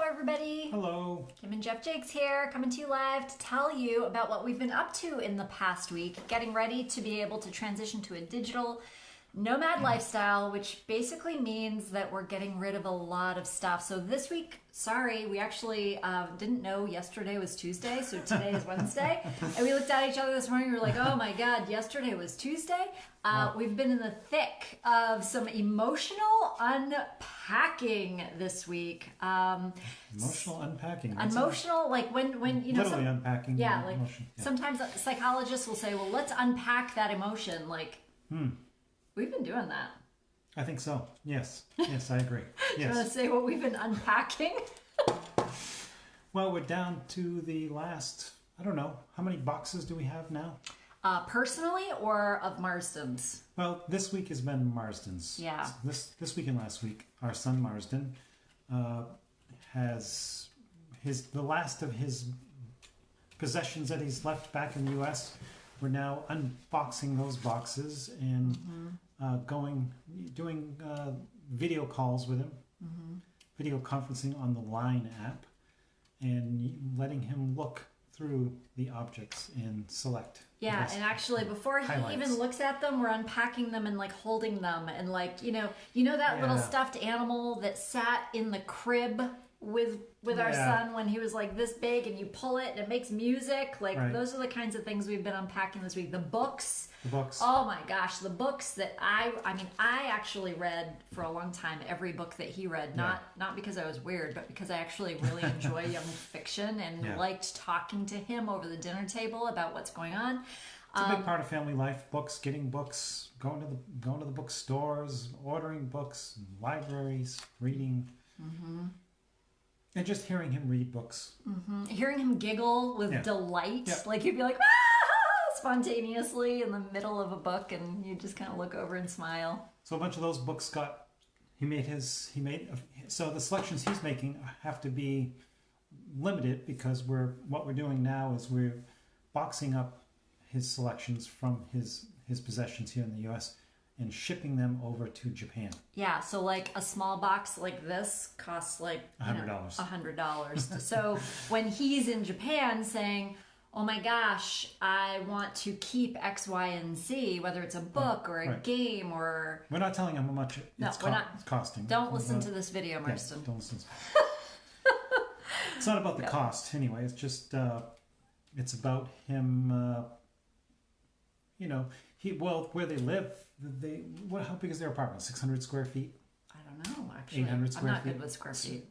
everybody. Hello. Kim and Jeff Jakes here, coming to you live to tell you about what we've been up to in the past week, getting ready to be able to transition to a digital nomad lifestyle, which basically means that we're getting rid of a lot of stuff. So this week, sorry, we actually didn't know yesterday was Tuesday, so today is Wednesday. And we looked at each other this morning, we were like, oh my God, yesterday was Tuesday. Wow. We've been in the thick of some emotional unpacking this week. Emotional unpacking. Emotional, like when you know, literally unpacking. yeah, like emotion. Yeah. sometimes psychologists will say, well, let's unpack that emotion. Like, we've been doing that. I think so. Yes. Yes, I agree. Do you want to Yes. say what we've been unpacking? Well, we're down to the last, I don't know, how many boxes do we have now? Personally or of Marsden's? Well, this week has been Marsden's. Yeah. This week and last week, our son Marsden has the last of his possessions that he's left back in the U.S. We're now unboxing those boxes and doing video calls with him, video conferencing on the Line app, and letting him look through the objects and select. Yeah, and actually before he highlights. even looks at them, we're unpacking them and like holding them and like, you know that little Yeah. stuffed animal that sat in the crib with our Yeah. son when he was like this big, and you pull it and it makes music. Like Right. those are the kinds of things we've been unpacking this week. The books. The books. Oh my gosh, the books that I actually read for a long time every book that he read, not because I was weird, but because I actually really enjoy young fiction and liked talking to him over the dinner table about what's going on. It's a big part of family life. Books, getting books, going to the bookstores, ordering books, libraries, reading, and just hearing him read books. Hearing him giggle with delight, Yeah. like you'd be like, spontaneously in the middle of a book, and you just kind of look over and smile. So a bunch of those books so the selections he's making have to be limited because what we're doing now is we're boxing up his selections from his possessions here in the U.S. and shipping them over to Japan. Yeah, so like a small box like this costs like $100. $100. So when he's in Japan saying, oh my gosh, I want to keep X, Y, and Z, whether it's a book or a game or... We're not telling him how much it's costing. Don't listen to this video, Marston. Don't listen. It's not about the cost anyway. It's just it's about him. Where they live. How big is their apartment? 600 square feet. I don't know, actually. 800 square I'm not feet. good with square feet.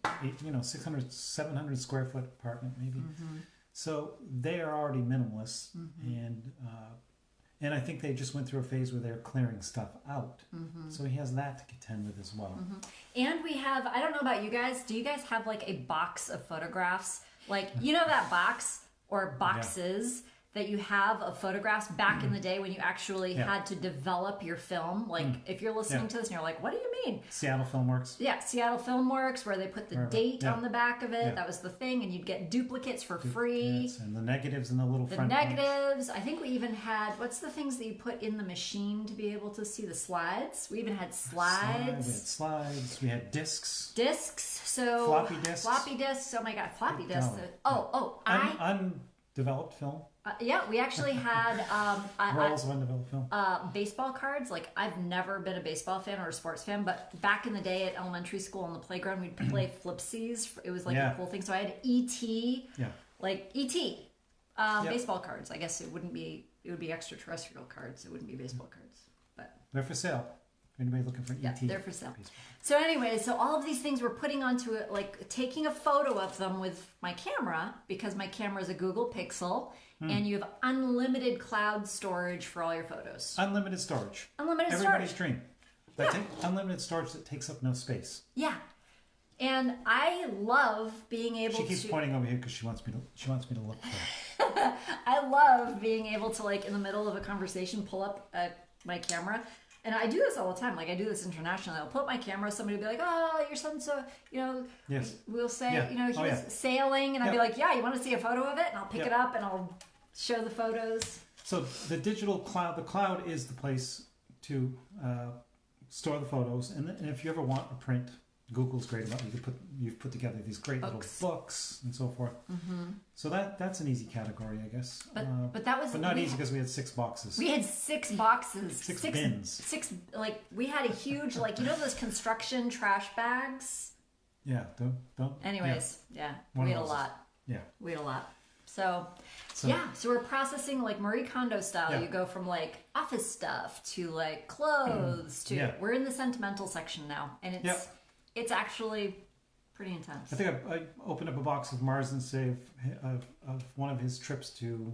600, 700 square foot apartment maybe. So they are already minimalists, and I think they just went through a phase where they're clearing stuff out. So he has that to contend with as well. And we have, I don't know about you guys, do you guys have like a box of photographs? Like, you know that box or boxes that you have of photographs back in the day when you actually had to develop your film? Like, if you're listening to this and you're like, what do you mean? Seattle Filmworks. Yeah, Seattle Filmworks, where they put the date on the back of it. That was the thing, and you'd get duplicates for free. Yes, and the negatives and the little front negatives. I think we even had, what's the things that you put in the machine to be able to see the slides? We even had slides. We had slides. We had discs. Discs. So floppy discs. Floppy discs. Oh my God, floppy discs. Undeveloped film. We actually had rolls of undeveloped film. baseball cards. Like, I've never been a baseball fan or a sports fan, but back in the day at elementary school on the playground, we'd play flipsies. It was like a cool thing. So I had E.T. Like E.T. Baseball cards. I guess it would be extraterrestrial cards. It wouldn't be baseball cards, but they're for sale. If anybody's looking for E.T. they're for sale. So anyway, all of these things we're putting onto it, like taking a photo of them with my camera, because my camera is a Google Pixel, and you have unlimited cloud storage for all your photos. Unlimited storage. storage. Everybody's dream. Unlimited storage that takes up no space. Yeah. And I love being able to... She keeps pointing over here because she wants me to look for it. I love being able to, like, in the middle of a conversation, pull up my camera. And I do this all the time. Like, I do this internationally. I'll pull up my camera. Somebody will be like, oh, your son's so, Yes. We'll say, he was sailing. And I'll be like, yeah, you want to see a photo of it? And I'll pick it up and I'll show the photos. So the digital cloud, the cloud is the place to store the photos. And if you ever want a print Google's great about you've put together these great little books and so forth. So that's an easy category, I guess. But that was not easy because we had 6 boxes. We had 6 boxes, 6 bins. 6 like we had a huge those construction trash bags. Yeah, don't. Anyways, yeah, we had a lot. Yeah, we had a lot. So we're processing like Marie Kondo style. Yeah. You go from like office stuff to like clothes to we're in the sentimental section now, and it's actually pretty intense. I think I opened up a box of Mars and Save of one of his trips to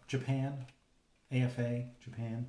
Japan, AFA Japan,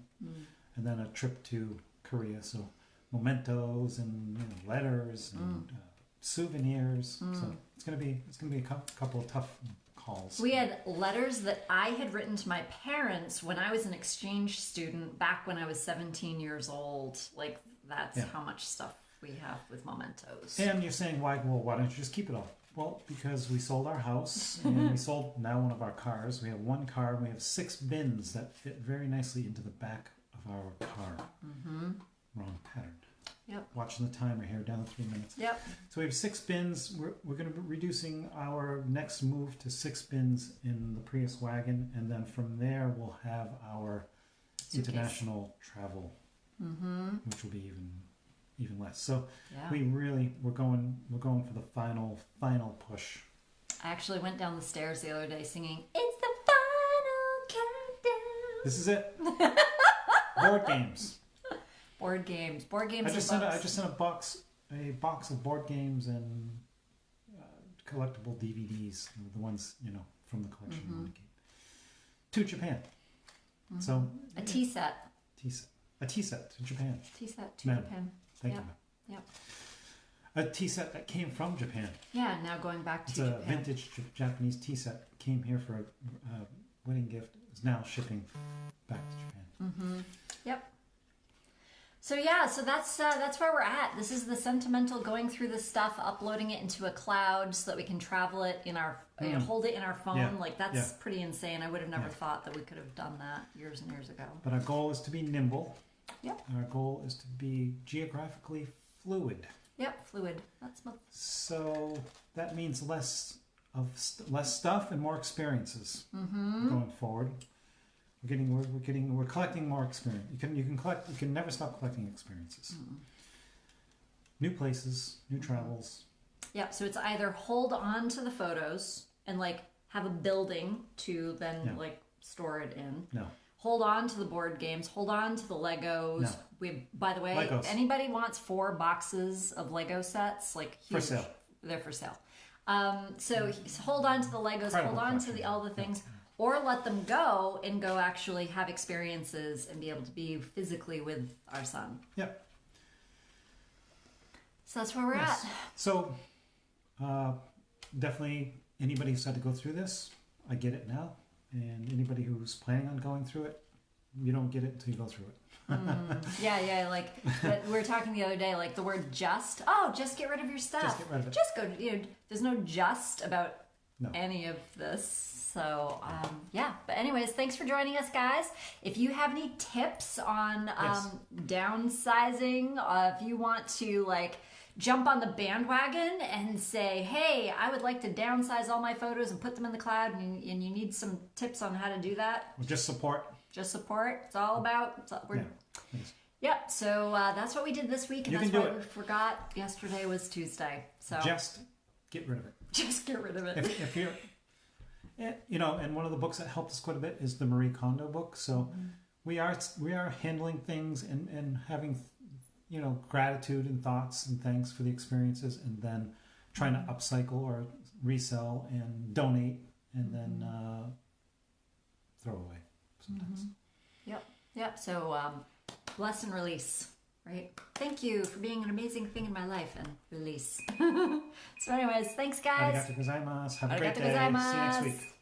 and then a trip to Korea. So mementos and letters and souvenirs. So it's gonna be a couple of tough calls. We had letters that I had written to my parents when I was an exchange student back when I was 17 years old. Like that's how much stuff we have with mementos. And you're saying why don't you just keep it all? Well, because we sold our house and we sold now one of our cars. We have 1 car and we have 6 bins that fit very nicely into the back of our car. Wrong pattern. Yep. Watching the timer here, down to 3 minutes. Yep. So we have 6 bins. We're going to be reducing our next move to 6 bins in the Prius wagon, and then from there we'll have our international travel, which will be even less. So we're going for the final push. I actually went down the stairs the other day singing, "It's the final countdown." This is it. Board games. Board games. I just sent a box of board games and collectible DVDs, the ones from the collection you want to keep, to Japan. So a tea set. A tea set to Japan. Tea set to Japan. Thank you. Yep. A tea set that came from Japan. Yeah, now going back to Japan. Japan. It's a vintage Japanese tea set. Came here for a wedding gift. Is now shipping back to Japan. Yep. So that's where we're at. This is the sentimental going through the stuff, uploading it into a cloud so that we can travel it in our hold it in our phone. Yeah. Like that's pretty insane. I would have never thought that we could have done that years and years ago. But our goal is to be nimble. Yep. Our goal is to be geographically fluid. Yep, fluid. That's so that means less stuff and more experiences going forward. We're collecting more experience. You can never stop collecting experiences. New places, new travels. Yep. So it's either hold on to the photos and like have a building to then like store it in. No. Hold on to the board games. Hold on to the Legos. No. By the way, Legos. if anybody wants 4 boxes of Lego sets, like huge, for sale. They're for sale. So hold on to the Legos. Incredible hold on to collection. all the things. Or let them go and go actually have experiences and be able to be physically with our son. Yep. So that's where we're at. So definitely anybody who's had to go through this, I get it now. And anybody who's planning on going through it, you don't get it until you go through it. Yeah. Like we were talking the other day, like the word just get rid of your stuff. Just get rid of it. Just go. There's no just about any of this. So, but anyways, thanks for joining us, guys. If you have any tips on downsizing, if you want to like jump on the bandwagon and say, hey, I would like to downsize all my photos and put them in the cloud, and you need some tips on how to do that. Or just support. It's all about. Yep. So that's what we did this week, and You that's can do why it. we forgot yesterday was Tuesday. So Just get rid of it. just get rid of it. If you're, and one of the books that helped us quite a bit is the Marie Kondo book. So we are handling things and having, gratitude and thoughts and thanks for the experiences, and then trying to upcycle or resell and donate, and then throw away sometimes. Yep. So bless and release. Right. Thank you for being an amazing thing in my life, and release. So anyways, thanks guys. Arigatou gozaimasu. Have a great Arigatou day. See you next gozaimasu. week.